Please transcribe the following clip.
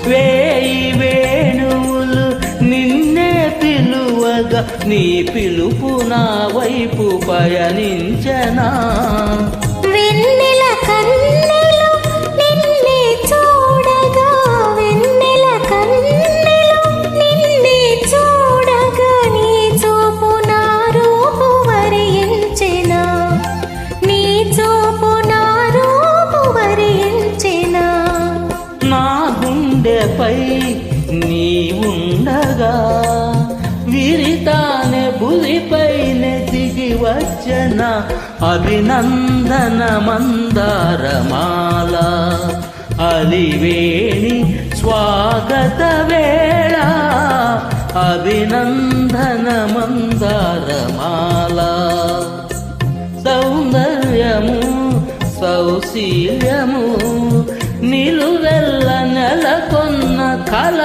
వేయి వేణువులు నిన్నే పిలువగా నీ పిలుపు నా వైపు పయనించనా. వెన్నెల కన్నెలు నిన్నే చూడగా, వెన్నెల కన్నెలు నిన్నే చూడగా నీ చూపు నా రూపు వరించెనా, నీ చూపు నా రూపు వరించెనా. నా గుండెపై నీ ఉండగా విరితానే బులిపైన దిగి వచ్చన అభినందన మందారమాల. అలివేణి స్వాగత వేళ అభినందన మందారమాల. సౌందర్యము సౌశీల్యము నిలువెల్ల నెలకొన్న కల